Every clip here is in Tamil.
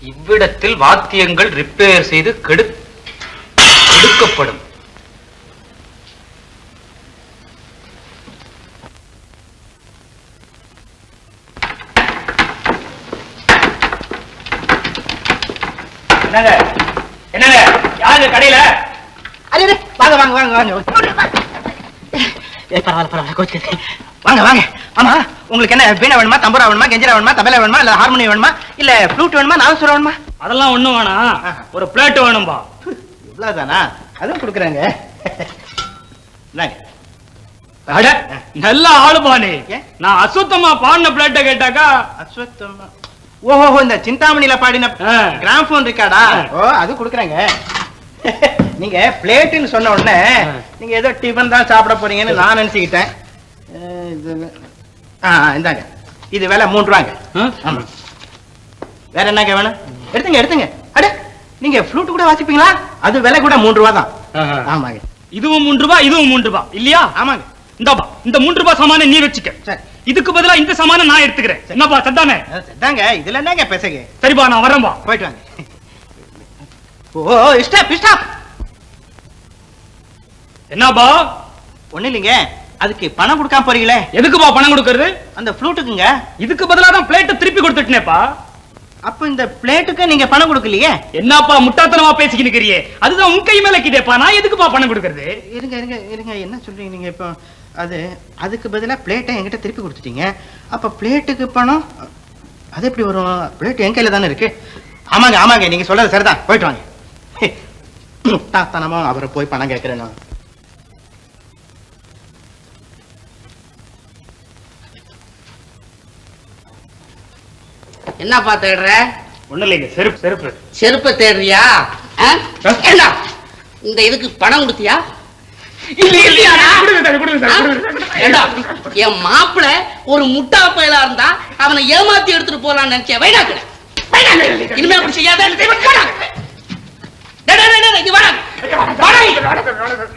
இவ்விடத்தில் வாத்தியங்கள் ரிப்பேர் செய்து கெடுக்கப்படும். என்னங்க என்னங்க யாரு கடையில? வாங்க வாங்க வாங்க வாங்க. பரவாயில்ல வாங்க வாங்க. ஆமா, உங்களுக்கு என்ன வீணை வேணுமா, தம்புரா வேணுமா, கெஞ்சரா வேணுமா, தபேலா வேணுமா, இல்ல ஹார்மோனியம் வேணுமா, இல்ல ஃப்ளூட் வேணுமா, நாதஸ்வரம் வேணுமா? அதெல்லாம் ஒண்ணும் வேணாம், ஒரு பிளேட் வேணும்பா. இவ்வளவுதானா? அதுவும் கொடுக்குறாங்க. அட நல்ல ஆளுபானே. நான் அசுத்தமா பாடின பிளேட்ட கேட்டாக்கா. அஸ்வத்தமா? ஓஹோ, இந்த சிந்தாமணியில பாடின கிராமபோன் இருக்காடா? ஓ, அது கொடுக்குறாங்க. நீங்க பிளேட்டுன்னு சொன்ன உடனே நீங்க ஏதோ டிஃபன் தான் சாப்பிட போறீங்கன்னு நான் நினைச்சுக்கிட்டேன். இந்தாங்க, இது விலை 3 ரூபாங்க. வேற என்னங்க வேணும்? எடுத்துங்க எடுத்துங்க. அட, நீங்க ஃப்ளூட் கூட வாசிப்பீங்களா? அது விலை கூட 3 ரூபா தான். ஆமாங்க. இதுவும் 3 ரூபாய், இதுவும் 3 ரூபாய் இல்லையா? ஆமாங்க. இந்தாப்பா, இந்த 3 ரூபாய் சாமான நீ வச்சுக்க. சரி. இதுக்கு பதிலா இந்த சாமான நான் எடுத்துக்கிறேன். என்னப்பா சத்தானே? சத்தாங்க. இதுல என்னங்க பேசுங்க? சரிப்பா, நான் வரேன்பா. போயிட்டு வாங்க. ஓ, ஸ்டாப் ஸ்டாப். என்னப்பா? ஒண்ணு இல்லைங்க, அதுக்கு பணம் கொடுக்காம போறீங்களே. எதுக்குப்பா பணம் கொடுக்கறது? அந்த ஃப்ளூட்டுக்குங்க. இதுக்கு பதிலா தான் பிளேட்டை திருப்பி கொடுத்துட்டேனேப்பா. அப்ப இந்த பிளேட்டுக்கு நீங்க பணம் கொடுக்கலையே? என்னப்பா முட்டாத்தனமா பேசிக்கிட்டு இருக்கிறியே? அதுதான் உன் கை மேல கிட்டேப்பா, நான் எதுக்குப்பா பணம் கொடுக்கறது? இருங்க இருங்க இருங்க, என்ன சொல்றீங்க நீங்க? இப்போ அதுக்கு பதிலா பிளேட்டை என்கிட்ட திருப்பி கொடுத்துட்டீங்க. அப்ப பிளேட்டுக்கு பணம் அது எப்படி வரும்? பிளேட் என் கையில தானே இருக்கு. ஆமாங்க ஆமாங்க, நீங்க சொல்றது சரிதான். போயிட்டு வாங்க. முட்டாத்தனமா அவரை போய் பணம் கேட்கிறேன் நான். என்னப்பா தேடுற? ஒண்ணு இல்லைங்க, செருப்பு செருப்பு செருப்பை தேடுறியா? இந்த இதுக்கு பணம் கொடுத்தியா? என் மாப்பிள்ள ஒரு முட்டா பயலா இருந்தா அவனை ஏமாத்தி எடுத்துட்டு போலான்னு நினைச்சேன். வைடாக்கல இனிமே அப்படி செய்யாத.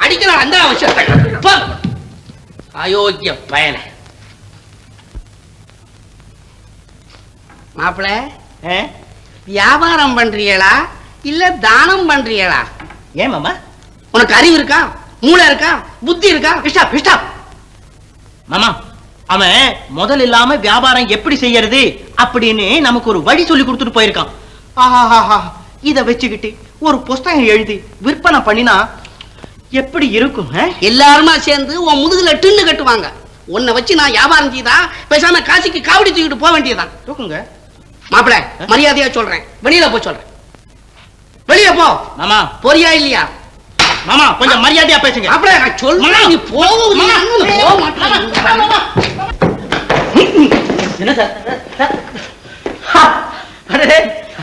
அடிக்கலாம் அந்த அவசியம். அயோக்கிய பயல. மாப்பிள்ள, வியாபாரம் பண்றீங்களா இல்ல தானம் பண்றீங்களா? ஏன் மாமா? உனக்கு அறிவு இருக்கா, மூளை இருக்கா, புத்தி இருக்கா? Stop stop. மாமா, அவன் முதல் இல்லாம வியாபாரம் எப்படி செய்யறது அப்படின்னு நமக்கு ஒரு வழி சொல்லி கொடுத்துட்டு போயிருக்கான். ஆஹா, இத வச்சுக்கிட்டு ஒரு புஸ்தகம் எழுதி விற்பனை பண்ணினா எப்படி இருக்கும்? எல்லாருமா சேர்ந்து உன் முதுகுல டின்னு கட்டுவாங்க. உன்னை வச்சு நான் வியாபாரம் செய்தா பேசாம காசிக்கு காவடி தூக்கிட்டு போக வேண்டியதான். தூக்குங்க. மாப்பிள, மரியாதையா சொல்றேன், வெளியில போ சொல்றேன். வெளியில போ. மாமா போறியா இல்லையா? மாமா கொஞ்சம் மரியாதையா பேசுங்க. மாப்பிள, நான் சொல்றேன், நீ போக மாட்டேன். என்ன சார்?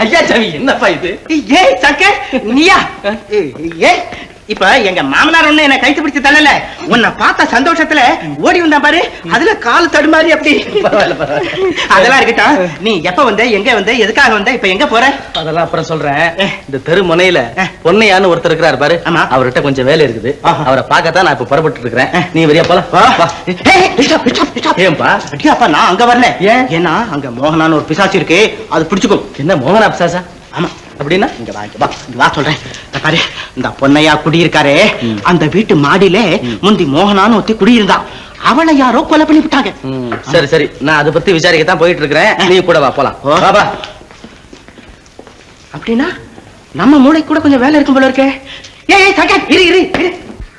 ஐயா சாமி, என்னப்பா இது? ஏய் சக்க, நீயா? ஏய், இப்ப எங்க மாமனார் ஒண்ணு என்ன கைத்து பிடிச்சு தள்ளல, உன்னை பார்த்த சந்தோஷத்துல ஓடி வந்தா பாரு, அதுல கால் தடுமாறி அப்படி. அதெல்லாம் இருக்கட்டும், நீ எப்ப வந்த, எங்க வந்த, எதுக்காக வந்த, இப்ப எங்க போற? அதெல்லாம் அப்புறம் சொல்றேன். இந்த தெரு முனையில பொன்னையான்னு ஒருத்தர் இருக்கிறாரு பாரு, அவர்கிட்ட கொஞ்சம் வேலை இருக்குது. அவரை பார்க்கத்தான் நான் இப்ப புறப்பட்டு இருக்கிறேன். நீ வரியா போலாம்? ஏன்பா? அடியாப்பா, நான் அங்க வரல. ஏன்னா அங்க மோகனான்னு ஒரு பிசாசு இருக்கு, அது பிடிச்சுக்கும். என்ன மோகனா பிசாசா? ஆமா. அப்படின்னா இங்க வா சொல்றேன். பாரு, இந்த பொன்னையா குடியிருக்காரே, அந்த வீட்டு மாடியில முந்தி மோகனான்னு ஒருத்தி குடியிருந்தா. அவளை யாரோ கொலை பண்ணி விட்டாங்க. சரி சரி, நான் அதை பத்தி விசாரிக்கத்தான் போயிட்டு இருக்கிறேன். நீ கூட வா போலாம். அப்படின்னா நம்ம மூளைக்கு கூட கொஞ்சம் வேலை இருக்கும் போல இருக்கே. ஏய் சக்கத், இரு இரு இரு.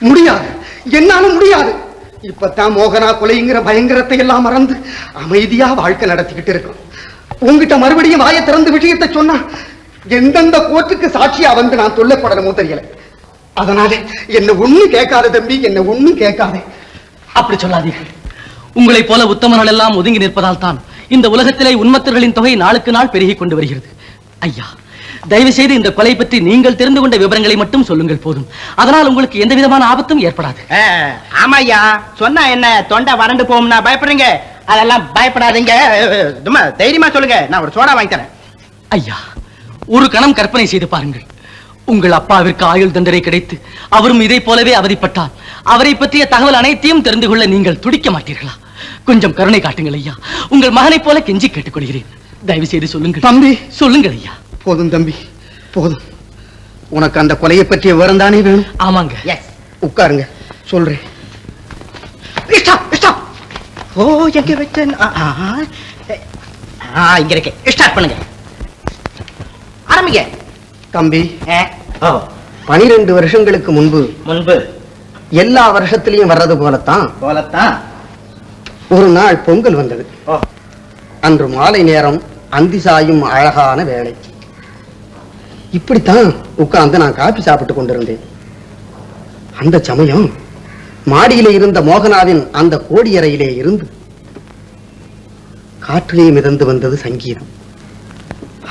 முடியாது, என்னால முடியாது. இப்பதான் மோகனா கொலைங்கிற பயங்கரத்தை எல்லாம் மறந்து அமைதியா வாழ்க்கை நடத்திக்கிட்டு இருக்கோம். உங்ககிட்ட மறுபடியும் வாயை திறந்து விஷயத்தை சொன்னா எந்தெந்த கோர்ட்டுக்கு சாட்சியா வந்து நான் தொல்லைப்படணுமோ தெரியல. அதனால என்ன ஒண்ணும் கேட்காத தம்பி, என்ன ஒண்ணும் கேட்காதே. அப்படி சொல்லாதீர்கள். உங்களை போல உத்தமர்கள் எல்லாம் ஒதுங்கி நிற்பதால் தான் இந்த உலகத்திலே உண்மத்தர்களின் தொகை நாளுக்கு நாள் பெருகிக் கொண்டு வருகிறது. ஐயா, தயவு செய்து இந்த கொலை பற்றி நீங்கள் தெரிந்து கொண்ட விவரங்களை மட்டும் சொல்லுங்கள் போதும். அதனால் உங்களுக்கு எந்த விதமான ஆபத்தும் ஏற்படாது. ஆமா ஐயா, சொன்னா என்ன தொண்டை வறண்டு போகும்னா பயப்படுறீங்க? அதெல்லாம் பயப்படாதீங்க, தைரியமா சொல்லுங்க, நான் ஒரு சோடா வாங்கி தரேன். ஐயா, ஒரு கணம் கற்பனை செய்து பாருங்கள். உங்கள் அப்பாவிற்கு ஆயுள் தண்டனை கிடைத்து அவரும் இதை போலவே அவதிப்பட்டால் அவரை பற்றிய தகவல் அனைத்தையும் தெரிந்து கொள்ள நீங்கள் துடிக்க மாட்டீர்களா? கொஞ்சம் கருணை காட்டுங்கள் ஐயா. உங்கள் மகனை போல கெஞ்சி கேட்டுக்கொள்கிறேன். தயவு செய்து சொல்லுங்கள் தம்பி. சொல்லுங்கள் ஐயா. போதும் தம்பி, போதும். உனக்கு அந்த கொலையை பற்றிய விவரம் தானே வேணும்? ஆமாங்க. எஸ். உட்காருங்க, சொல்றேன். ஓ, எங்க வச்சேன்? இங்க இருக்கு. ஸ்டார்ட் பண்ணுங்க. ஆரம்பிங்க. தம்பி, ஓ, 12 வருஷங்களுக்கு முன்பு முன்பு எல்லா வருஷத்திலையும் வர்றது போலத்தான் போலத்தான் ஒரு நாள் பொங்கல் வந்தது. ஓ, அன்று மாலை நேரம் அந்தி சாயும் அழகான வேளை. இப்படித்தான் உட்கார்ந்து நான் காபி சாப்பிட்டு கொண்டிருந்தேன். அந்த சமயம் மாடியிலே இருந்த மோகனாவின் அந்த கோடியறையிலே இருந்து காற்றிலே மிதந்து வந்தது சங்கீதம்.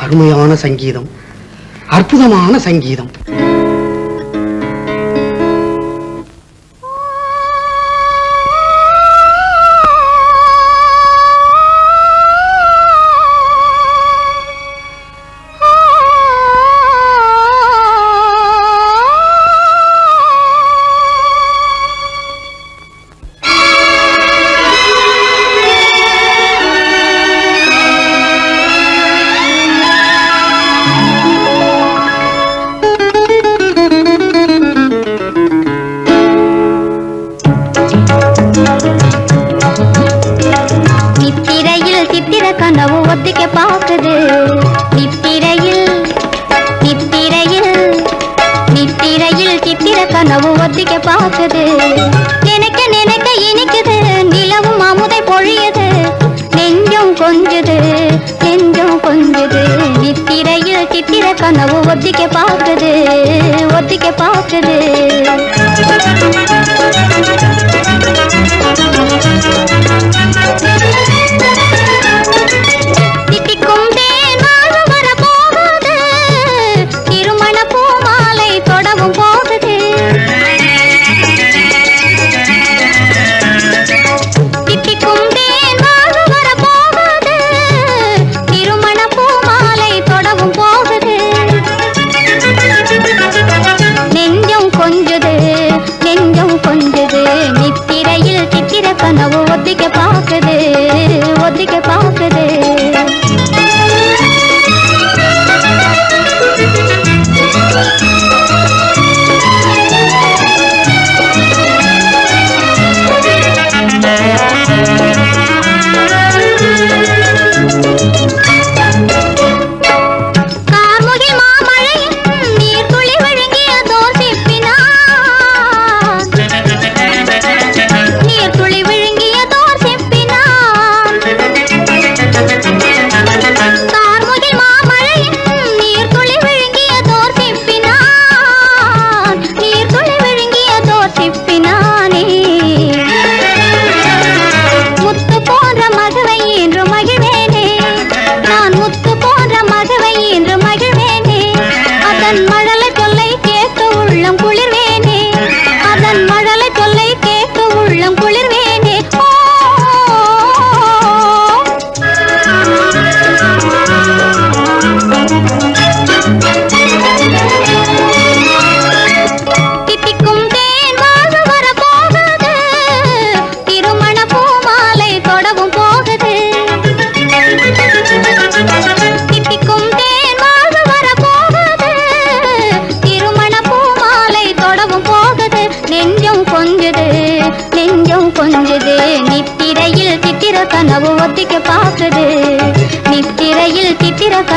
அருமையான சங்கீதம், அற்புதமான சங்கீதம்.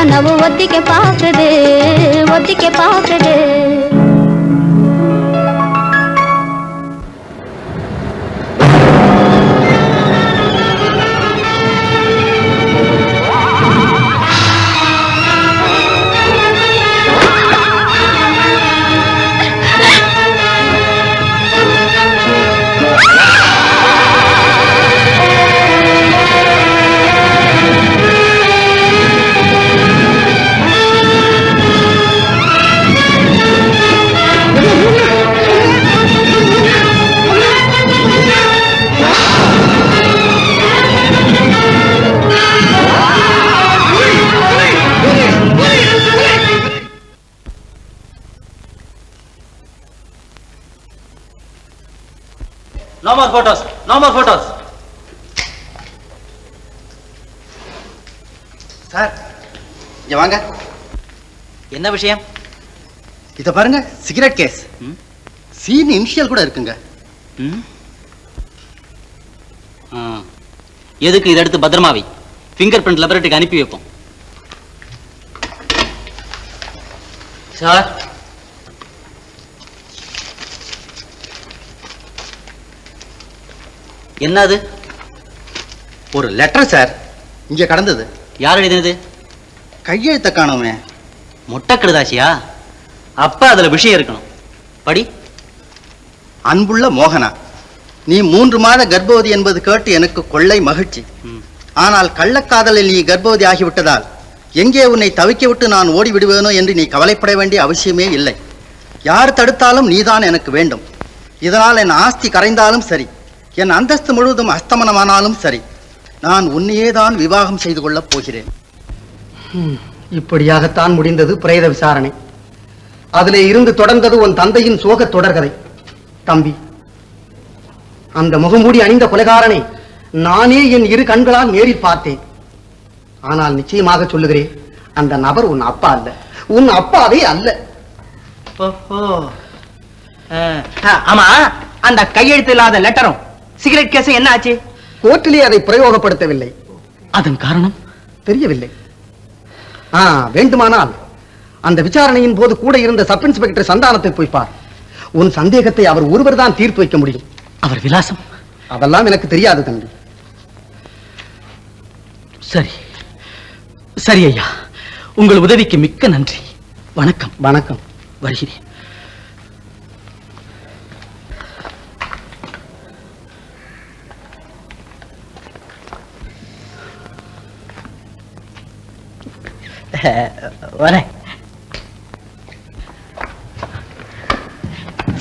கனவு ஒத்திக்க பாக்குது ஒத்திக்க பாக்குது. No more photos. No more photos. Sir, இங்க வாங்க. என்ன விஷயம்? இத பாருங்க, சிகரெட் கேஸ். சீன் இனிஷியல் கூட இருக்குங்க. எதுக்கு இதை எடுத்து பத்திரமாவை ஃபிங்கர் பிரிண்ட் லேபரேட்டரிக்கு அனுப்பி வைப்போம். சார், என்னது? ஒரு லெட்டர் சார், இங்க கடந்தது. யார் எழுதினது? கையெழுத்த காணோமே. மொட்டை கடுதாசியா? அப்ப அதுல விஷயம் இருக்கணும். படி. அன்புள்ள மோகனா, நீ 3 மாத கர்ப்பவதி என்பது கேட்டு எனக்கு கொள்ளை மகிழ்ச்சி. ஆனால் கள்ளக்காதலில் நீ கர்ப்பவதி ஆகிவிட்டதால் எங்கே உன்னை தவிக்க விட்டு நான் ஓடி விடுவேனோ என்று நீ கவலைப்பட வேண்டிய அவசியமே இல்லை. யார் தடுத்தாலும் நீதான் எனக்கு வேண்டும். இதனால் என் ஆஸ்தி கரைந்தாலும் சரி, என் அந்தஸ்து முழுவதும் அஸ்தமனமானாலும் சரி, நான் உன்னையே தான் விவாகம் செய்து கொள்ளப் போகிறேன். இப்படியாகத்தான் முடிந்தது பிரேத விசாரணை. அதிலே இருந்து தொடர்ந்தது உன் தந்தையின் சோக தொடர்கதை. தம்பி, அந்த முகமூடி அணிந்த கொலைகாரனை நானே என் 2 கண்களால் நேரில் பார்த்தேன். ஆனால் நிச்சயமாக சொல்லுகிறேன், அந்த நபர் உன் அப்பா அல்ல, உன் அப்பாவே அல்ல. ஆமா, அந்த கையெழுத்து இல்லாத லெட்டரும் சிகரெட் கேஸும் என்ன ஆச்சு? கோர்ட்டிலே அதை பிரயோகப்படுத்தவில்லை. அதன் காரணம் தெரியவில்லை. வேண்டுமானால் அந்த விசாரணையின் போது கூட இருந்த சப் இன்ஸ்பெக்டர் சந்தானத்தை போய் பார். உன் சந்தேகத்தை அவர் ஒருவர் தான் தீர்த்து வைக்க முடியும். அவர் விலாசம் அதெல்லாம் எனக்கு தெரியாது தம்பி. சரி சரி ஐயா, உங்கள் உதவிக்கு மிக்க நன்றி. வணக்கம். வணக்கம். வருகிறேன். வரேன்.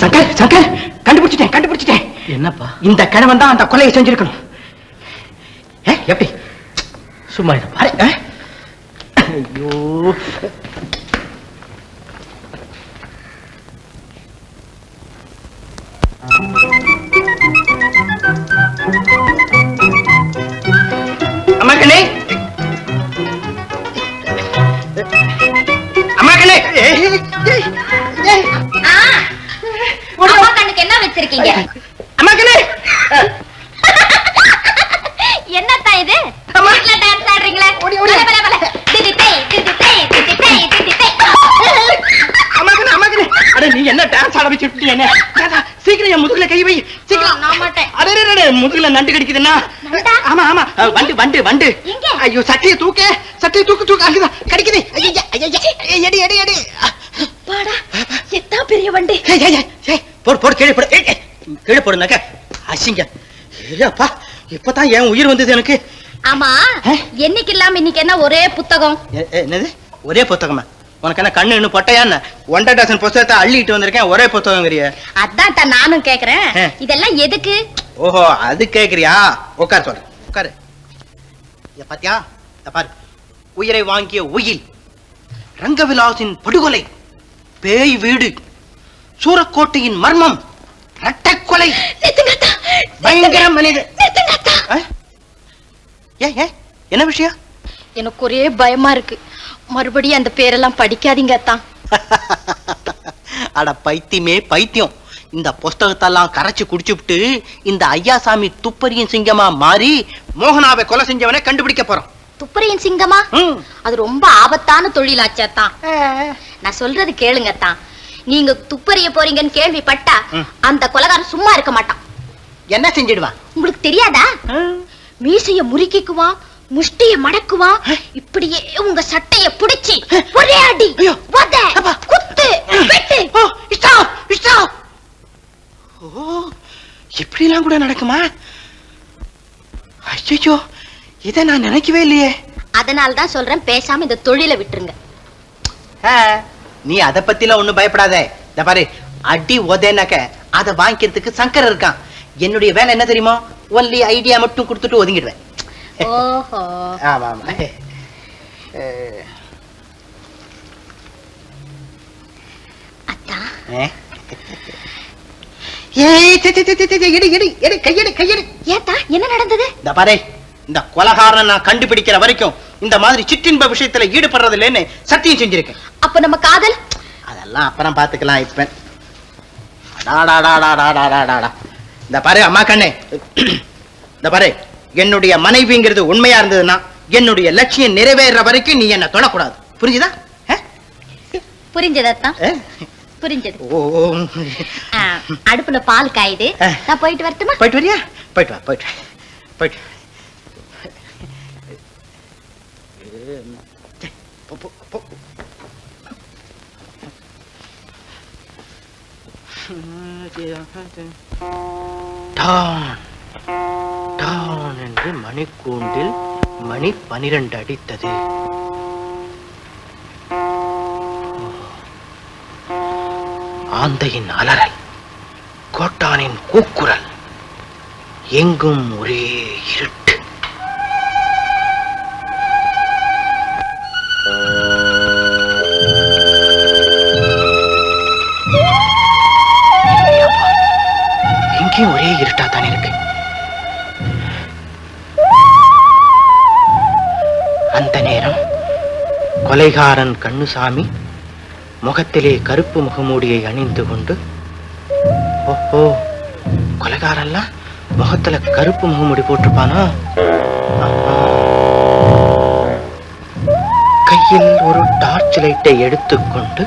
சங்கர், சங்கர், கண்டுபிடிச்சிட்டேன். என்னப்பா? இந்த கிழவன் தான் அந்த கொலையை செஞ்சிருக்கணும். எப்படி? சும்மா இருப்பா. ஐயோ, அம்மாக்கண்ணே, அம்மாக்கண்ணே, அம்மா கண்ணுக்கு என்ன வச்சிருக்கீங்க? அம்மாக்கண்ணே, என்னத்தா இது? வீட்ல டான்ஸ் ஆடுறீங்களே? பல பல பல. திதி தே திதி தே திதி தே திதி தே. அம்மாக்கண்ணே, அம்மாக்கண்ணே, அட நீ என்ன டான்ஸ் ஆட வச்சுட்டு என்ன? சீக்கிரம் என் முதுகுல கை வை, சீக்கிரம். நான் மாட்டேன். அடே, முதுகுல நண்டு கடிக்குதுன்னா? நண்டா? ஆமா ஆமா, வண்டு. எங்க? ஐயோ, சட்டையை தூக்கு, அங்கதான் கடிக்குது. எடி. பாடா, எத்தா பெரிய வண்டி. போடு, கீழே போடுனாக்க அசிங்க. அப்பா, இப்பதான் என் உயிர் வந்தது எனக்கு. ஆமா, என்னைக்கு இல்லாம இன்னைக்கு என்ன ஒரே புத்தகம்? என்னது ஒரே புத்தகமா? உனக்கு என்ன கண்ணு இன்னும் பொட்டையா? 1 டசன் புத்தகத்தை அள்ளிட்டு வந்திருக்கேன், ஒரே புத்தகங்கிறிய? அதான் நானும் கேக்குறேன், இதெல்லாம் எதுக்கு? ஓஹோ, அது கேக்குறியா? உட்கார், சொல்றேன், உட்காரு. பாத்தியா, பாரு, உயிரை வாங்கிய உயில், ரங்கவிலாசின் படுகொலை, பேய் வீடு, சூரக்கோட்டையின் மர்மம், இரட்டைக்கொலை, பயங்கர மனிதன். என்ன விஷயம்? எனக்கு ஒரே பயமா இருக்கு. மறுபடியும் அந்த பேரெல்லாம் படிக்காதீங்க அத்தான். அட பைத்தியமே பைத்தியம், இந்த புஸ்தகத்தெல்லாம் கரைச்சு குடிச்சுட்டு இந்த ஐயாசாமி துப்பறியின் சிங்கமா மாறி மோகனாவை கொலை செஞ்சவனை கண்டுபிடிக்க போறோம். துப்பறியின் சிங்கமா? அது ரொம்ப ஆபத்தான தொழிலாச்சாத்தான். நான் சொல்றது கேளுங்கத்தான். நீங்க துப்பறிய போறீங்கன்னு கேள்விப்பட்டா அந்த கொலைகாரன் சும்மா இருக்க மாட்டான். என்ன செஞ்சிடுவான்? உங்களுக்கு தெரியாதா? மீசைய முறுக்கிக்குவான், முஷ்டிய மடக்குவான், இப்படியே உங்க சட்டைய புடிச்சு ஒரே அடி, வத, குத்து, வெட்டு. இப்படி எல்லாம் கூட நடக்குமா? ஐயோ, இத நான் நினைக்கவே இல்லையே. அதனாலதான் சொல்றேன், பேசாம இந்த தொழிலை விட்டுருங்க. நீ அத பத்திலாம் ஒண்ணும் பயப்படாத. இந்த பாரு, அடி உதனாக்க அத வாங்கிக்கிறதுக்கு சங்கர் இருக்கான். என்னுடைய வேலை என்ன தெரியுமா? ஒன்லி ஐடியா மட்டும் கொடுத்துட்டு ஒதுங்கிடுவேன். ஓஹோ. ஆமா. அத்தா, கையெடு. ஏத்தா, என்ன நடந்தது? இந்த பாரு, இந்த கொலைகாரனை நான் கண்டுபிடிக்கிற வரைக்கும் இந்த மாதிரி சிற்றின்ப விஷயத்துல ஈடுபடுறது இல்லைன்னு சத்தியம் செஞ்சிருக்கேன். அப்ப நம்ம காதல் அதெல்லாம் அப்புறம் பாத்துக்கலாம். இப்ப இந்த பாரு அம்மா கண்ணே, இந்த பாரு, என்னுடைய மனைவிங்கிறது உண்மையா இருந்ததுன்னா என்னுடைய லட்சியம் நிறைவேற வரைக்கும் நீ என்ன தொடக்கூடாது. புரிஞ்சுதா? புரிஞ்சதான் புரிஞ்சது. ஓ, அடுப்புல பால் காயுது, நான் போயிட்டு வரட்டுமா? போயிட்டு வரியா? போயிட்டு வா, போயிட்டு போயிட்டு. என்று மணிக்கூண்டில் மணி 12 அடித்தது. ஆந்தையின் அலறல், கோட்டானின் கூக்குரல், எங்கும் ஒரே இருட்டு. எங்கேயும் ஒரே இருட்டா தான் இருக்கு. அந்த நேரம் கொலைகாரன் கண்ணுசாமி முகத்திலே கருப்பு முகமூடியை அணிந்து கொண்டு, ஓஹோ, கொலைகாரன்லாம் முகத்துல கருப்பு முகமூடி போட்டிருப்பானா? கையில் ஒரு டார்ச் லைட்டை எடுத்துக்கொண்டு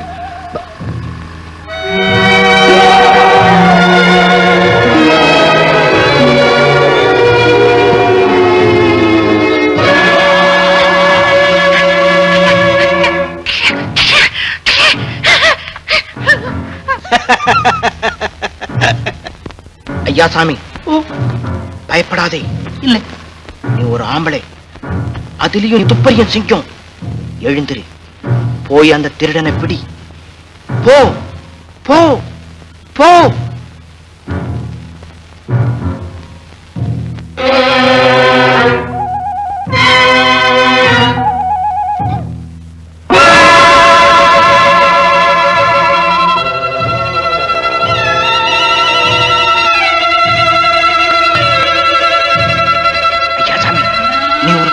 ஐயா சாமி, பயப்படாதே. இல்லை, நீ ஒரு ஆம்பளை, அதுலயும் துப்பறியும் சிங்கம். எழுந்திரு, போய் அந்த திருடனை பிடி. போ போ போ.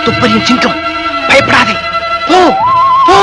துப்பறியும் சிங்கம், பயப்படாதே. போ போ.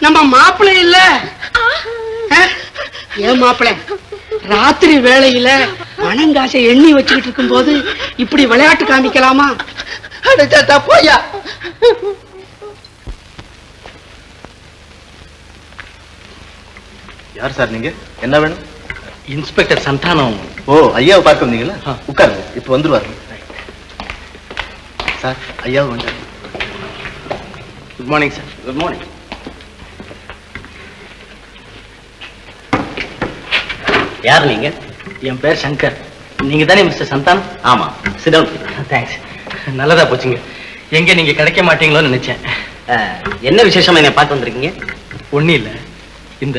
நம்ம மாப்பிள்ளை இல்ல, ஏன் மாப்பிள்ளை ராத்திரி வேளையில பணங்காசை எண்ணி வச்சுக்கிட்டு இருக்கும் போது இப்படி விளையாட்டு காமிக்கலாமா? போயா. யார் சார் நீங்க? என்ன வேணும்? இன்ஸ்பெக்டர் சந்தானம். ஓ, ஐயாவை பார்க்க வந்தீங்களா? உட்காருங்க, இப்ப வந்துருவாரு. சார், ஐயாவை வந்தாரு. Good morning sir. Good morning. யார் நீங்க? என் பேர் சங்கர். நீங்க தானே மிஸ்டர் சந்தானம்? ஆமா, சிடம். தேங்க்ஸ், நல்லதா போச்சுங்க. எங்க நீங்க கிடைக்க மாட்டீங்களோன்னு நினைச்சேன். என்ன விசேஷமா என்ன பார்க்க வந்திருக்கீங்க? ஒண்ணும் இல்ல, இந்த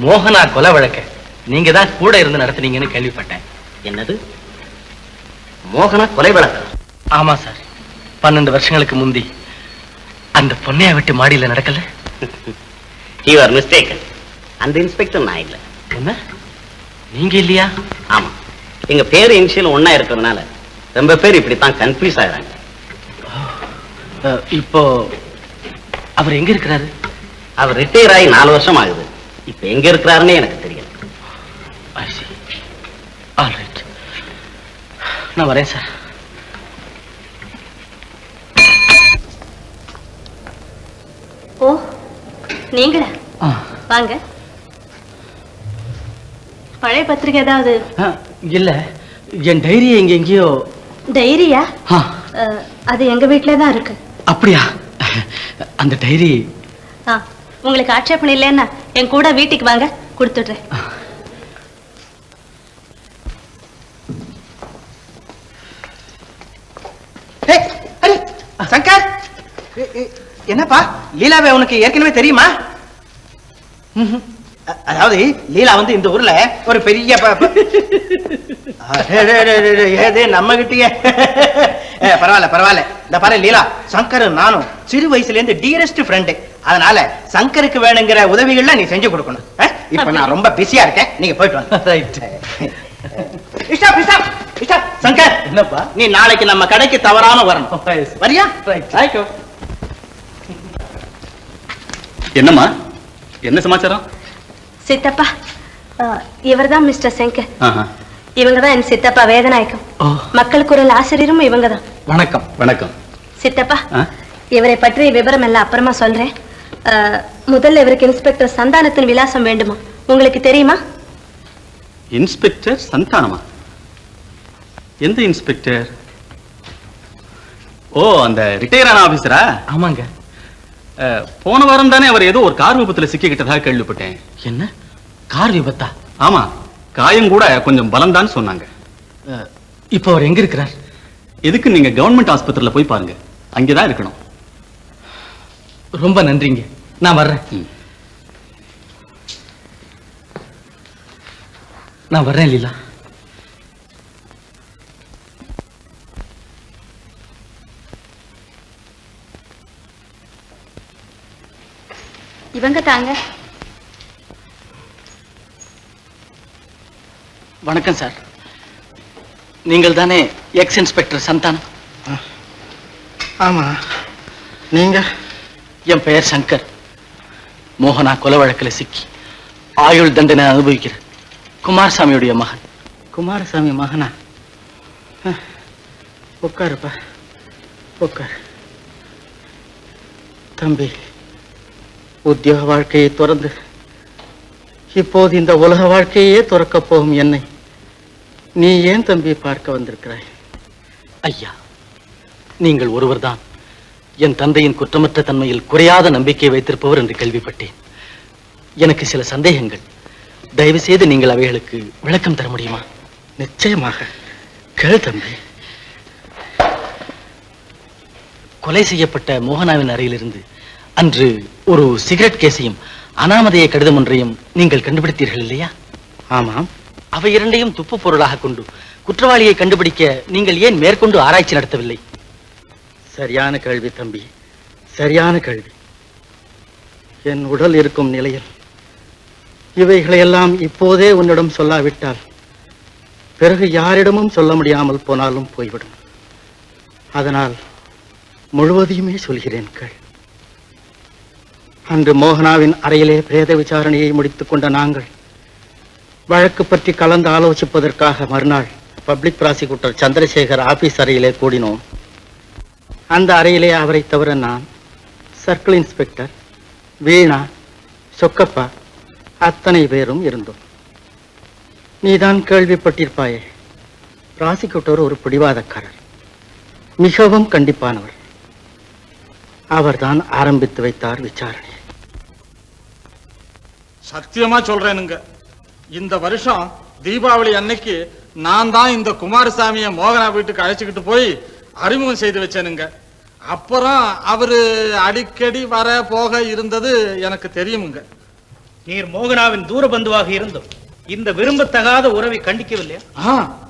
மோகனா கொலை வழக்க நீங்க தான் கூட இருந்து நடத்துனீங்கன்னு கேள்விப்பட்டேன். என்னது, மோகனா கொலை வழக்கு? ஆமா சார், 12 வருஷங்களுக்கு முந்தி அந்த பொண்ணைய விட்டு மாடியில நடக்கல. You are mistaken. அந்த இன்ஸ்பெக்டர் நான் இல்ல. என்ன, நீங்க இல்லையா? ஆமா, எங்க பேரு இனிஷியல் ஒண்ணா இருக்கிறதுனால ரொம்ப பேர் இப்படித்தான் கன்ஃபியூஸ் ஆகிறாங்க. இப்போ அவர் எங்க இருக்கிறாரு? அவர் ரிட்டையர் ஆகி 4 வருஷம் ஆகுது. இப்ப எங்க இருக்கிறாருன்னு எனக்கு தெரியல. All right. நான் வரேன் சார். ஓ, நீங்களா? ஆ. வாங்க. பழைய பத்திரிக்கை ஏதாவது? இல்ல, என் டைரி எங்க எங்கேயோ. டைரியா? ஆ. அது எங்க வீட்ல தான் இருக்கு. அப்படியா? அந்த டைரி. உங்களுக்கு ஆட்சேபணம் இல்லைன்னா என் கூட வீட்டுக்கு வாங்க, கொடுத்துடுறேன். சங்கர், என்னப்பா லீலாவை உனக்கு ஏற்கனவே தெரியுமா? அதாவது லீலா வந்து இந்த ஊர்ல ஒரு பெரிய ஏதே நம்ம கிட்டயே. பரவாயில்ல பரவாயில்ல. இந்த பாரு லீலா, சங்கர் நானும் சிறு வயசுல இருந்து டியரஸ்ட் ஃப்ரெண்டு. அதனால சங்கருக்கு வேணுங்கிற உதவிகள்லாம் நீ செஞ்சு கொடுக்கணும். இப்ப நான் ரொம்ப பிஸியா இருக்கேன், நீங்க போயிட்டு வாங்க. ரைட். சங்கர், என்னப்பா? நீ நாளைக்கு நம்ம கடைக்கு தவறாம வரணும். வரியா? ரைட். என்னம்மா, என்ன சமாச்சாரம்? சித்தப்பா, இவர்தான் மிஸ்டர் சங்கர். ஆஹா. இவங்கதான் என் சித்தப்பா வேதநாயகம். ஓ. மக்கள் குரல் ஆசிரியரும் இவங்கதான். வணக்கம். வணக்கம். சித்தப்பா, ஆ? இவரை பற்றிய விவரம் எல்லாம் அப்புறமா சொல்றேன். முதல்ல இவருக்கு இன்ஸ்பெக்டர் சந்தானத்தின் விலாசம் வேண்டுமா? உங்களுக்கு தெரியுமா? இன்ஸ்பெக்டர் சந்தானமா? எந்த இன்ஸ்பெக்டர்? ஓ, அந்த ரிட்டையர் ஆன ஆபீசரா? ஆமாங்க. போன வாரம் தானே அவர் ஏதோ ஒரு கார் விபத்துல சிக்கிக்கிட்டதாக கேள்விப்பட்டேன். என்ன கார் விபத்தா? ஆமா, காயம் கூட கொஞ்சம் பலம்தான் சொன்னாங்க. இப்போ அவர் எங்க இருக்கிறார்? எதுக்கு நீங்க கவர்மெண்ட் ஆஸ்பத்திரியில போய் பாருங்க, அங்கேதான் இருக்கணும். ரொம்ப நன்றிங்க, நான் வர்றேன். நான் வர்றேன் லீலா. இவங்க தாங்க. வணக்கம் சார். நீங்கள் தானே எக்ஸ் இன்ஸ்பெக்டர் சந்தானம்? ஆமா, நீங்க? என் பெயர் சங்கர். மோகனா கொலை வழக்கில் சிக்கி ஆயுள் தண்டனை அனுபவிக்கிற குமாரசாமியுடைய மகன். குமாரசாமி மகனா? உட்காருப்பா, உட்காரு. தம்பி, உத்தியோக வாழ்க்கையை துறந்து இப்போது இந்த உலக வாழ்க்கையே துறக்கப் போகும் என்னை நீ ஏன் தம்பி பார்க்க வந்திருக்கிறாய்? ஐயா, நீங்கள் ஒருவர்தான் என் தந்தையின் குற்றமற்ற தன்மையில் குறையாத நம்பிக்கை வைத்திருப்பவர் என்று கேள்விப்பட்டேன். எனக்கு சில சந்தேகங்கள். தயவு செய்து நீங்கள் அவைகளுக்கு விளக்கம் தர முடியுமா? நிச்சயமாக, கேள் தம்பி. கொலை செய்யப்பட்ட மோகனாவின் அறையிலிருந்து அன்று ஒரு சிகரெட் கேஸையும் அனாமதேய கடிதம் ஒன்றையும் நீங்கள் கண்டுபிடித்தீர்கள் இல்லையா? ஆமாம். அவை இரண்டையும் துப்பு பொருளாக கொண்டு குற்றவாளியை கண்டுபிடிக்க நீங்கள் ஏன் மேற்கொண்டு ஆராய்ச்சி நடத்தவில்லை? சரியான கேள்வி தம்பி, சரியான கேள்வி. என் உடல் இருக்கும் நிலையில் இவைகளையெல்லாம் இப்போதே உன்னிடம் சொல்லாவிட்டால் பிறகு யாரிடமும் சொல்ல முடியாமல் போனாலும் போய்விடும். அதனால் முழுவதையுமே சொல்கிறேன் கேள். அன்று மோகனாவின் அறையிலே பிரேத விசாரணையை முடித்துக் கொண்ட நாங்கள் வழக்கு பற்றி கலந்து ஆலோசிப்பதற்காக மறுநாள் பப்ளிக் ப்ராசிக்யூட்டர் சந்திரசேகர் ஆபீஸ் அறையிலே கூடினோம். அந்த அறையிலே அவரை தவிர நான், சர்க்கிள் இன்ஸ்பெக்டர், வீணா, சொக்கப்பா, அத்தனை பேரும் இருந்தோம். நீதான் கேள்விப்பட்டிருப்பாயே, ப்ராசிக்யூட்டர் ஒரு பிடிவாதக்காரர், மிகவும் கண்டிப்பானவர். அவர்தான் ஆரம்பித்து வைத்தார் விசாரணை. சத்தியமா சொல்றேனுங்க, இந்த வருஷம் தீபாவளி அன்னைக்கு நான் தான் இந்த குமாரசாமியை மோகனா வீட்டுக்கு அழைச்சுக்கிட்டு போய் அறிமுகம் செய்து வச்சேனுங்க. அப்புறம் அவரு அடிக்கடி வர போக இருந்தது எனக்கு தெரியுமுங்க. நீர் மோகனாவின் தூர பந்துவாக இருந்தோம் இந்த விரும்பத்தகாத உறவை கண்டிக்கவில்லையா?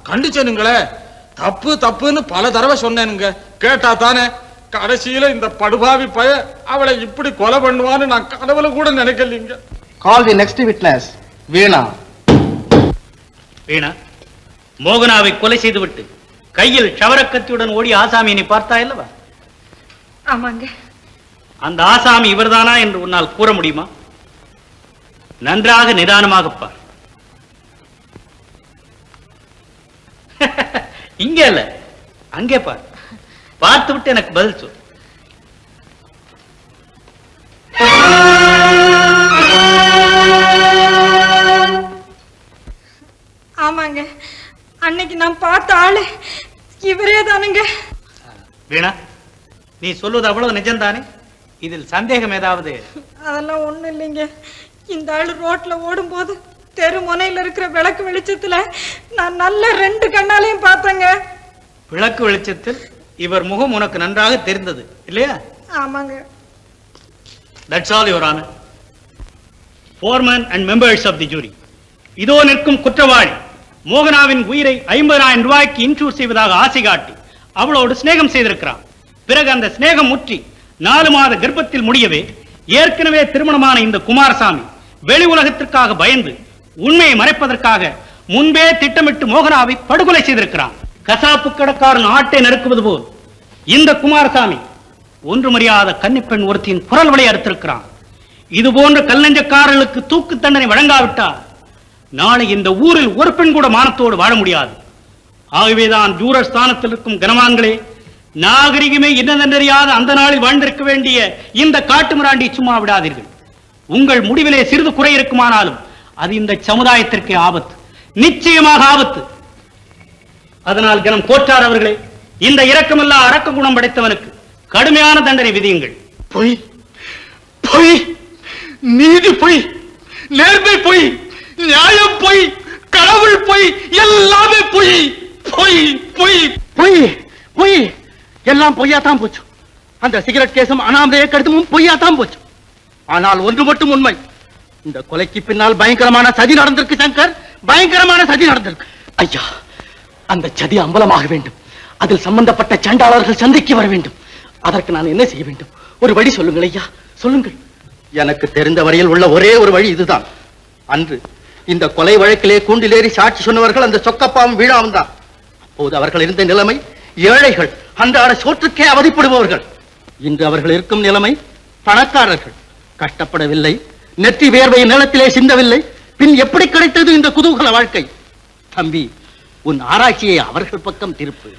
கண்டிச்சேனுங்களே. தப்பு தப்புன்னு பல தடவை சொன்னேனுங்க. கேட்டா தானே. கடைசியில இந்த படுபாவி பய அவளை இப்படி கொலை பண்ணுவான்னு நான் கனவுல கூட நினைக்கலீங்க. கால் தி நெக்ஸ்ட் விட்னஸ், வீணா. வீணா, மோகனாவை கொலை செய்துவிட்டு கையில் சவரக்கத்தியுடன் ஓடி ஆசாமியை பார்த்தாயல்லவா? ஆமாங்க. அந்த ஆசாமி இவர்தானா என்று உன்னால் கூற முடியுமா? நன்றாக நிதானமாக பார். இங்கே இல்ல, அங்கே பார். பார்த்து விட்டு எனக்கு பதில் சொல். ஆமாங்க, அன்னைக்கு நான் பார்த்த ஆளு இவரே தானுங்க. வீணா, நீ சொல்வது அவ்வளவு நிஜம்தானே? இதில் சந்தேகம் ஏதாவது? அதெல்லாம் ஒண்ணும் இல்லைங்க. இந்த ஆளு ரோட்ல ஓடும் போது தெரு முனையில இருக்கிற விளக்கு வெளிச்சத்துல நான் நல்ல 2 கண்ணாலையும் பார்த்தேங்க. விளக்கு வெளிச்சத்தில் இவர் முகம் உனக்கு நன்றாக தெரிந்தது இல்லையா? ஆமாங்க. That's all, Your Honor. Foreman and members of the jury. இதோ நிற்கும் குற்றவாளி மோகனாவின் உயிரை 50,000 ரூபாய்க்கு இன்சூர் செய்வதாக ஆசை காட்டி அவளோடு சிநேகம் செய்திருக்கிறான். பிறகு அந்த சிநேகம் முற்றி 4 மாத கர்ப்பத்தில் முடியவே ஏற்கனவே திருமணமான இந்த குமாரசாமி வெளி உலகத்திற்காக பயந்து உண்மையை மறைப்பதற்காக முன்பே திட்டமிட்டு மோகனாவை படுகொலை செய்திருக்கிறான். கசாப்பு கடைக்காரன் ஆட்டை நறுக்குவது போல் இந்த குமாரசாமி ஒன்றுமறியாத கன்னிப்பெண் ஒருத்தியின் குரல் வலை அறுத்திருக்கிறான். இது போன்ற கல்லஞ்சக்காரர்களுக்கு தூக்கு தண்டனை வழங்காவிட்டால் நாளை இந்த ஊரில் ஒரு பெண் கூட மானத்தோடு வாழ முடியாது. ஆகவேதான் ஜூரர் ஸ்தானத்தில் இருக்கும் கனவான்களே, நாகரிகமே என்னதென்றறியாத அந்த நாளில் வாழ்ந்திருக்க வேண்டிய இந்த காட்டுமிராண்டி சும்மா விடாதீர்கள். உங்கள் முடிவிலே சிறிது குறை இருக்குமானாலும் அது இந்த சமுதாயத்திற்கு ஆபத்து, நிச்சயமாக ஆபத்து. அதனால் கனம் கோட்டார் அவர்களே, இந்த இரக்கமில்லா அரக்க குணம் படைத்தவனுக்கு கடுமையான தண்டனை விதியுங்கள். பொய், பொய், நீதி பொய், நேர்மை பொய், நியாயம் பொய், கடவுள் பொய், எல்லாமே பொய், பொய், பொய், பொய் பொய் எல்லாம் பொய்யாத்தான் போச்சு. அந்த சிகரெட் கேசும் அனாமதேய கடிதமும் பொய்யாத்தான் போச்சு. ஆனால் ஒன்று மட்டும் உண்மை, இந்த கொலைக்கு பின்னால் பயங்கரமான சதி நடந்திருக்கு சங்கர், பயங்கரமான சதி நடந்திருக்கு. ஐயா, அந்த சதி அம்பலமாக வேண்டும். அதில் சம்பந்தப்பட்ட சண்டாளர்கள் சந்தைக்கு வர வேண்டும். அதற்கு நான் என்ன செய்ய வேண்டும்? ஒரு வழி சொல்லுங்கள் ஐயா, சொல்லுங்கள். எனக்கு தெரிந்த வரையில் உள்ள ஒரே ஒரு வழி இதுதான். அன்று இந்த கொலை வழக்கிலே கூண்டிலேறி சாட்சி சொன்னவர்கள் அந்த சொக்கப்பாவும் வீழாவும் தான். அப்போது அவர்கள் இருந்த நிலைமை ஏழைகள், அன்றாட சோற்றுக்கே அவதிப்படுபவர்கள். இன்று அவர்கள் இருக்கும் நிலைமை பணக்காரர்கள். கஷ்டப்படவில்லை, நெற்றி வேர்வை நிலத்திலே சிந்தவில்லை, பின் எப்படி கிடைத்தது இந்த குதூகல வாழ்க்கை? தம்பி, உன் ஆராய்ச்சியை அவர்கள் பக்கம் திருப்பு.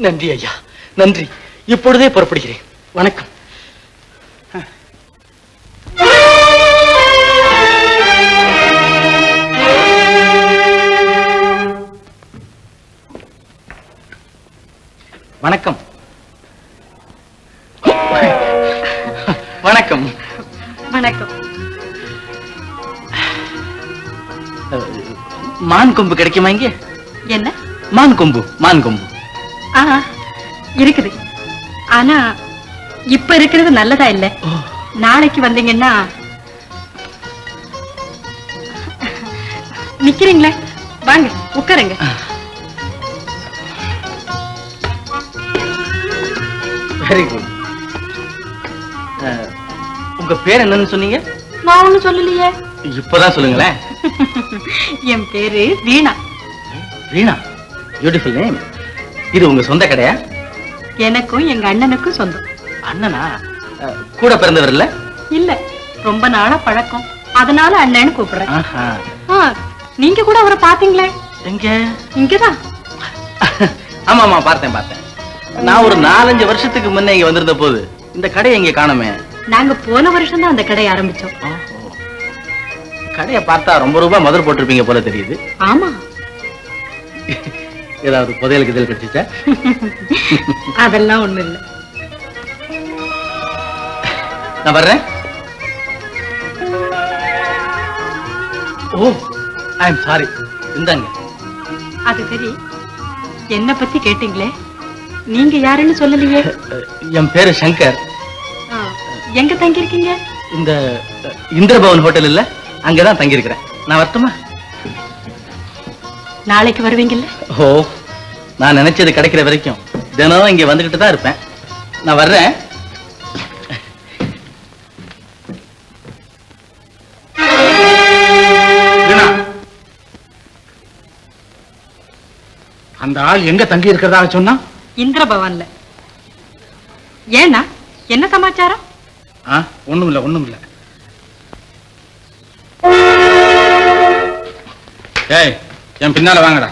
நன்றி ஐயா, நன்றி. இப்பொழுதே புறப்படுகிறேன். வணக்கம். வணக்கம். வணக்கம். வணக்கம். மான் கொம்பு கிடைக்குமா இங்கே? என்ன? மான் கொம்பு, மான் கொம்பு. இருக்குது. ஆனா இப்ப இருக்கிறது நல்லதா இல்ல. நாளைக்கு வந்தீங்கன்னா நிக்கிறீங்களே, வாங்க உட்காருங்க. Very good. உங்க பேர் என்னன்னு சொன்னீங்க? நான் ஒண்ணும் சொல்லலையே. இப்பதான் சொல்லுங்களேன். என் பேரு வீணா. வீணா, பியூட்டிஃபுல் நேம். இது உங்க சொந்த கடையா? எனக்கும் எங்க அண்ணனுக்கும் சொந்தம். அண்ணனா? கூட பிறந்தவர் இல்ல? இல்ல, ரொம்ப நாளா பழக்கம், அதனால அண்ணன்னு கூப்பிடுறேன். ஆஹா. நீங்க கூட அவரை பாத்தீங்களே? எங்க? இங்கதான். ஆமா ஆமா, பார்த்தேன் பார்த்தேன். நான் ஒரு 4-5 வருஷத்துக்கு முன்ன இங்க வந்திருந்த போது இந்த கடையை இங்க காணுமே. நாங்க போன வருஷம் தான் அந்த கடையை ஆரம்பிச்சோம். கடையை பார்த்தா ரொம்ப ரூபாய் முதல் போட்டிருப்பீங்க போல தெரியுது. ஆமா. ஏதாவது புதையலுக்கு இதில் கிடைச்சிச்சா? அதெல்லாம் ஒண்ணு இல்ல. நான் வர்றேன். ஓ, ஐ எம் சாரி. இந்தாங்க. அது சரி, என்ன பத்தி கேட்டீங்களே, நீங்க யாருன்னு சொல்லலையே. என் பேரு சங்கர். எங்க தங்கி இருக்கீங்க? இந்த இந்திரபவன் ஹோட்டல் இல்ல, அங்கதான் தங்கி இருக்கிறேன். நான் வரட்டுமா? நாளைக்கு வருவீங்கல்ல? ஓ, நான் நினைச்சது கிடைக்கிற வரைக்கும் தினம் இங்க வந்துகிட்டு தான் இருப்பேன். நான் வர்றேன். அந்த ஆள் எங்க தங்கி இருக்கிறதா சொன்னா? இந்திரபவன்ல. ஏன்னா என்ன சமாச்சாரம்? ஒண்ணும் இல்ல, ஒண்ணும் இல்ல. ஏய், என் பின்னால வாங்கடா.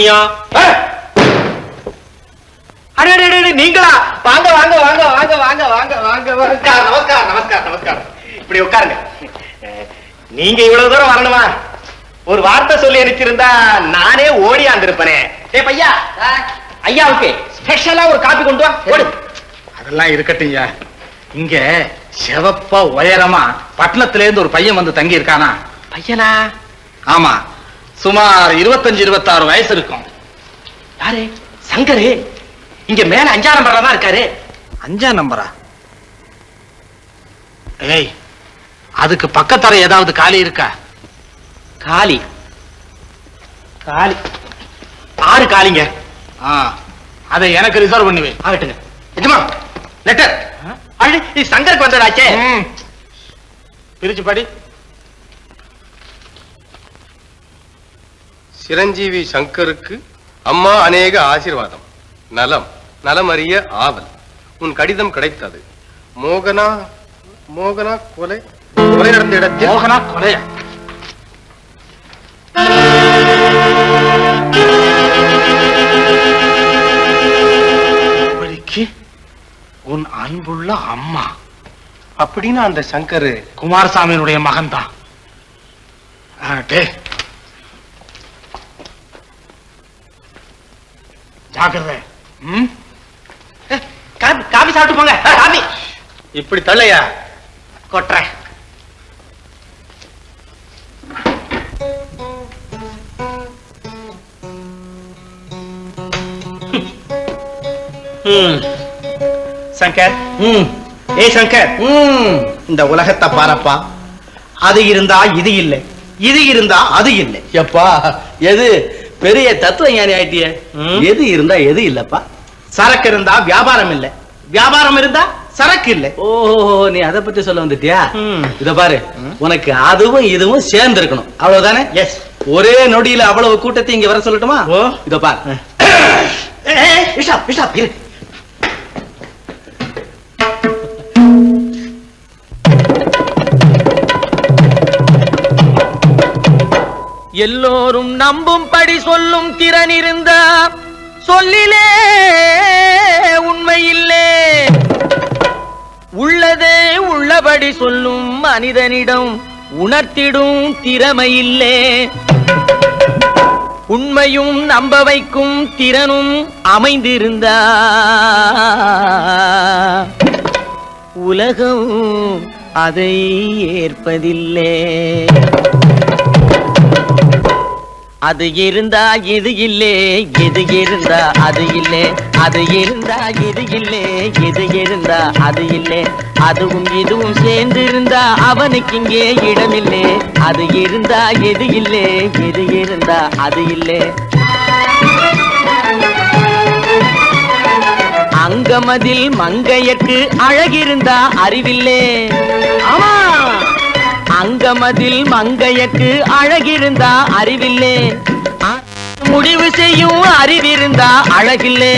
முனியா. நீங்களா? வாங்க வாங்க வாங்க வாங்க வாங்க வாங்க வாங்க நமஸ்காரம் நமஸ்காரம் நமஸ்காரம் நமஸ்காரம். இப்படி உட்காருங்க. நீங்க இவ்வளவு தூரம் வரணுமா? ஒரு வார்த்தை சொல்லி அனுப்பிச்சிருந்தா நானே ஓடியாந்திருப்பனே. ஏ பையா, ஐயாவுக்கு ஸ்பெஷலா ஒரு காப்பி கொண்டு வா. ஓடு. அதெல்லாம் இருக்கட்டும்யா. இங்க செவப்பா உயரமா பட்டணத்துல இருந்து ஒரு பையன் வந்து தங்கி இருக்கானா? பையனா? ஆமா, சுமார் 25-26 வயசு இருக்கும். யாரு? சங்கரு. இங்க மேல 5ஆம் நம்பர்ல தான் இருக்காரு. 5ஆம் நம்பரா? ஏய், அதுக்கு பக்கத்தர ஏதாவது காலி இருக்கா? காலி காலி 6 காலிங்க. அதை எனக்கு ரிசர்வ் பண்ணி வை. ஆகட்டுங்க. எஜமா, லெட்டர். இது சங்கருக்கு வந்ததாச்சே. பிரிச்சு படி. சிரஞ்சீவி சங்கருக்கு அம்மா அநேக ஆசீர்வாதம். நலம் நலமறிய ஆவல். உன் கடிதம் கிடைத்தது. மோகனா மோகனா கொலை கொலை நடந்த இடத்தில். மோகனா கொலை? உன் அன்புள்ள அம்மா அப்படின்னு அந்த சங்கர் குமாரசாமியினுடைய மகன் தான். ஜாக்கிரதை. காபி சாப்பிட்டு போங்க. காபி இப்படி தள்ளையா கொட்டுறேன். சங்கர், ஏ சங்கர், இந்த உலகத்தை பாரப்பா. அது இருந்தா இது இல்லை, இது இருந்தா அது இல்லை. எப்பா எது பெரிய தத்துவ ஞானி ஆயிட்டிய? எது இருந்தா எது இல்லப்பா? சரக்கு இருந்தா வியாபாரம் இல்லை, வியாபாரம் இருந்தா சரக்கு இல்லை. ஓஹோ, நீ அதை பத்தி சொல்ல வந்துட்டியா? இத பாரு, உனக்கு அதுவும் இதுவும் சேர்ந்து இருக்கணும், அவ்வளவுதானே? எஸ். ஒரே நொடியில அவ்வளவு கூட்டத்தை இங்க வர சொல்லட்டுமா? இத பாரு. எல்லோரும் நம்பும்படி சொல்லும் திறன் இருந்த சொல்லிலே உண்மையில்லே, உள்ளதே உள்ளபடி சொல்லும் மனிதனிடம் உணர்த்திடும் திறமையில்லே. உண்மையும் நம்ப வைக்கும் திறனும் அமைந்திருந்தா உலகம் அதை ஏற்பதில்லை. அது இருந்தா இது இல்லே, எது இருந்தா அது இல்லே. அது இருந்தா இது இல்லே, எது இருந்தா அது இல்லே. அதுவும் இதுவும் சேர்ந்து இருந்தா அவனுக்கு இங்கே இடமில்லே. அது இருந்தா எது இல்லே, எது இருந்தா அது இல்லே. அங்கமதில் மங்கையர்க்கு அழகிருந்தா அறிவில்லே. ஆமா, அங்கமதில் மங்கையக்கு அழகிருந்தா அறிவில்லே. முடிவு செய்யும் அறிவிருந்தா அழகில்லே.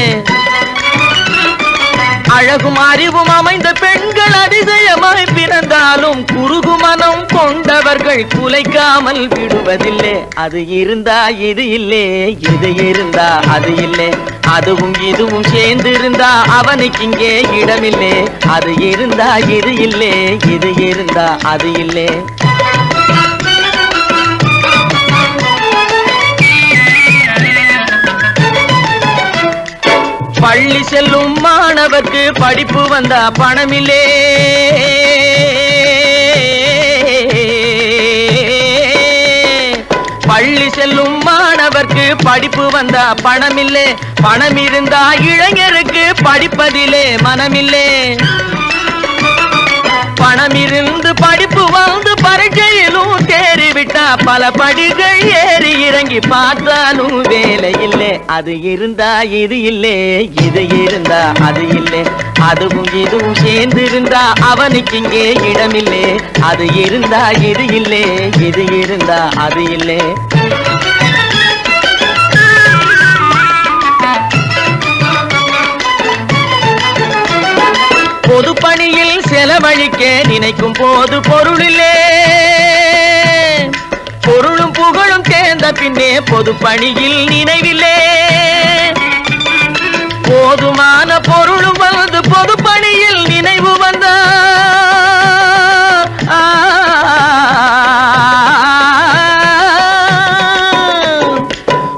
அழகும் அறிவும் அமைந்த பெண்கள் அதிசயமாய் பிறந்தாலும் குறுகு மனம் கொண்டவர்கள் குலைக்காமல் விடுவதில்லை. அது இருந்தா இது இல்லே, இது இருந்தா அது இல்லை. அதுவும் இதுவும் சேர்ந்து இருந்தா அவனுக்கு இங்கே இடமில்லை. அது இருந்தா இது இல்லே, இது இருந்தா அது இல்லை. பள்ளி செல்லும் மாணவர்க்கு படிப்பு வந்தா பணமில்லே. பள்ளி செல்லும் மாணவர்க்கு படிப்பு வந்தா பணமில்லே. பணம் இருந்தா இளைஞருக்கு படிப்பதிலே மனமில்லே. பணம் இருந்து படிப்பு வந்து பரீட்சையிலும் தேறிவிட்டா பல படிகள் ஏறி இறங்கி பார்த்தாலும் வேலை இல்லை. அது இருந்தா இது இல்லை, இது இருந்தா அது இல்லை. அதுவும் இதுவும் சேர்ந்து இருந்தா அவனுக்கு இங்கே இடமில்லை. அது இருந்தா இது இல்லை, இது இருந்தா அது இல்லை. பொது பணியில் செலவழிக்க நினைக்கும் போது பொருளில்லே. பொருளும் புகழும் சேர்ந்த வந்த பின்னே பொது பணியில் நினைவில்லே. போதுமான பொருளும் வந்து பொது பணியில் நினைவு வந்த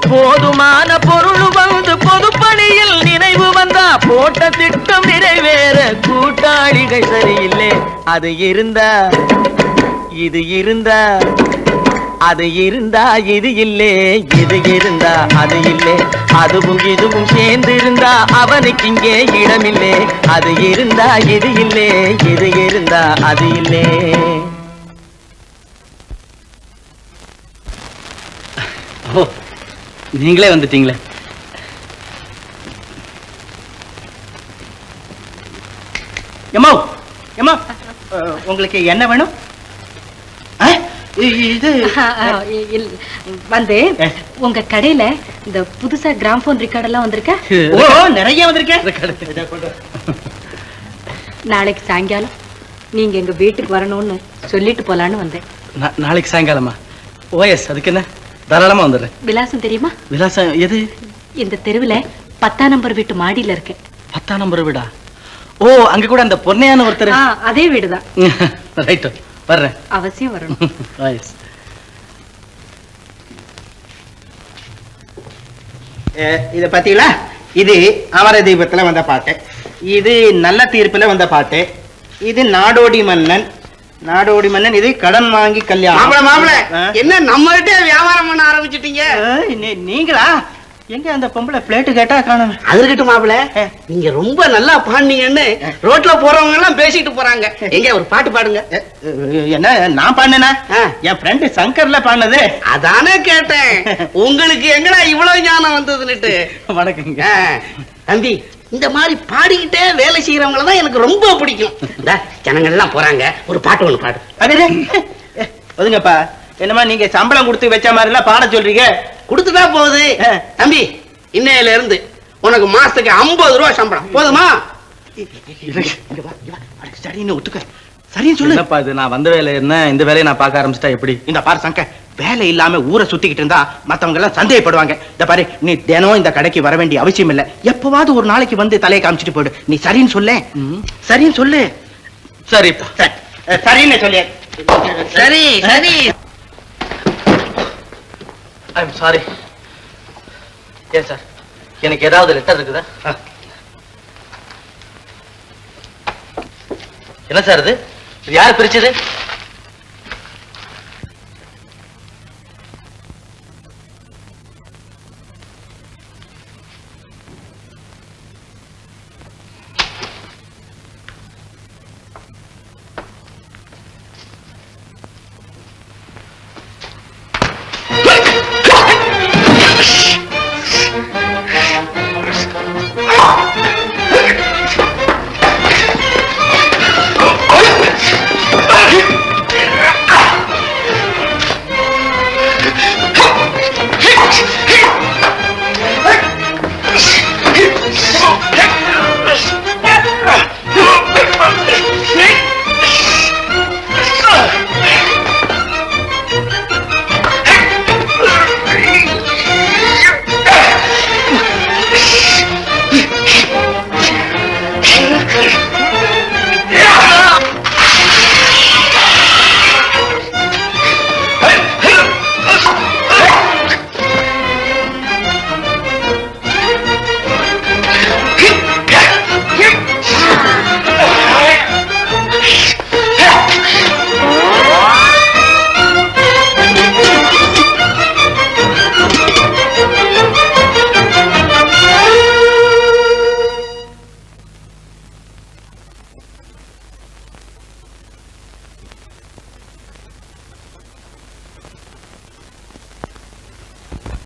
போதுமான பொருளும் வந்து பொது பணியில் நினைவு வந்தா போட்ட திட்டம் நிறைவேற கூட்டாளிகள் சரியில்லை. அது இருந்தா இது இருந்தா அது இருந்தா இது இல்லே, இது இருந்தா அது இல்லே. அதுவும் இதுவும் சேர்ந்து இருந்தா அவனுக்கு இங்கே இடமில்லே. அது இருந்தா இது இல்லே, இது இருந்தா அது இல்லே. ஓ, நீங்களே வந்துட்டீங்களே. எம்மா எம்மா உங்களுக்கு என்ன வேணும்? இது வந்து உங்க கடையில இந்த புதுசா கிராம்போன் ரெக்கார்ட் எல்லாம் வந்திருக்க? ஓ, நிறைய வந்திருக்கேன். நாளைக்கு சாயங்காலம் நீங்க எங்க வீட்டுக்கு வரணும்னு சொல்லிட்டு போலான்னு வந்தேன். நாளைக்கு சாயங்காலமா? ஓஎஸ், அதுக்கு என்ன, தாராளமா வந்துடுறேன். விலாசம் தெரியுமா? விலாசம் எது? இந்த தெருவுல 10ஆம் நம்பர் வீட்டு மாடியில இருக்கு. 10ஆம் நம்பர் வீடா? ஓ, அங்க கூட அந்த பொன்னையான ஒருத்தர். அதே வீடுதான். ரைட், வர்றேன். அவசியம் வரணும். இத பாத்தீங்களா? இது அமர தீபத்துல வந்த பாட்டு, இது நல்ல தீர்ப்புல வந்த பாட்டு, இது நாடோடி மன்னன். நாடோடி மன்னன். இது கடன் வாங்கி கல்யாணம். மாப்பிள என்ன நம்மகிட்ட வியாபாரம் பண்ண ஆரம்பிச்சிட்டீங்க? நீங்களா? எங்க அந்த பொம்பளை பிளேட்டு கேட்டா காணும். அது இருக்கட்டும் மாப்பிள, நீங்க ரொம்ப நல்லா பாடுனீங்கன்னு ரோட்ல போறவங்க எல்லாம் பேசிட்டு போறாங்க. எங்க ஒரு பாட்டு பாடுங்க. என்ன நான் பாடினா? என் ஃப்ரெண்டு சங்கர்ல பாடினது. அதானே கேட்டேன், உங்களுக்கு எங்கடா இவ்வளவு ஞானம் வந்ததுன்னுட்டு. வணக்கங்க தம்பி. இந்த மாதிரி பாடிக்கிட்டே வேலை செய்யறவங்கள தான் எனக்கு ரொம்ப பிடிக்கும். இந்த ஜனங்கள் எல்லாம் போறாங்க, ஒரு பாட்டு ஒண்ணு பாடு. அதே ஒதுங்கப்பா. என்னமா நீங்க சம்பளம் கொடுத்து வச்ச மாதிரி எல்லாம் பாட சொல்றீங்க? கொடுத்துட்டா போகுது தம்பி. இன்னையில இருந்து உனக்கு மாசத்துக்கு 50 ரூபாய் சம்பளம் போதுமா? சரின்னு ஒத்துக்க. சரின்னு சொல்லு. என்னப்பா இது, நான் வந்த வேலை என்ன, இந்த வேலையை நான் பார்க்க ஆரம்பிச்சிட்டா எப்படி? இந்த பாரு சங்கர், வேலை இல்லாம ஊரை சுத்திக்கிட்டு இருந்தா மத்தவங்க எல்லாம் சந்தேகப்படுவாங்க. இந்த பாரு, நீ தினம் இந்த கடைக்கு வர வேண்டிய அவசியம் இல்ல. எப்பவாவது ஒரு நாளைக்கு வந்து தலையை காமிச்சிட்டு போயிடு. நீ சரின்னு சொல்லு. சரின்னு சொல்லு. சரிப்பா. சரின்னு சொல்லு. சரி சரி. I'm sorry. ஏன் சார், எனக்கு ஏதாவது லெட்டர் இருக்குதா? என்ன சார் இது? யார் பிரிச்சது?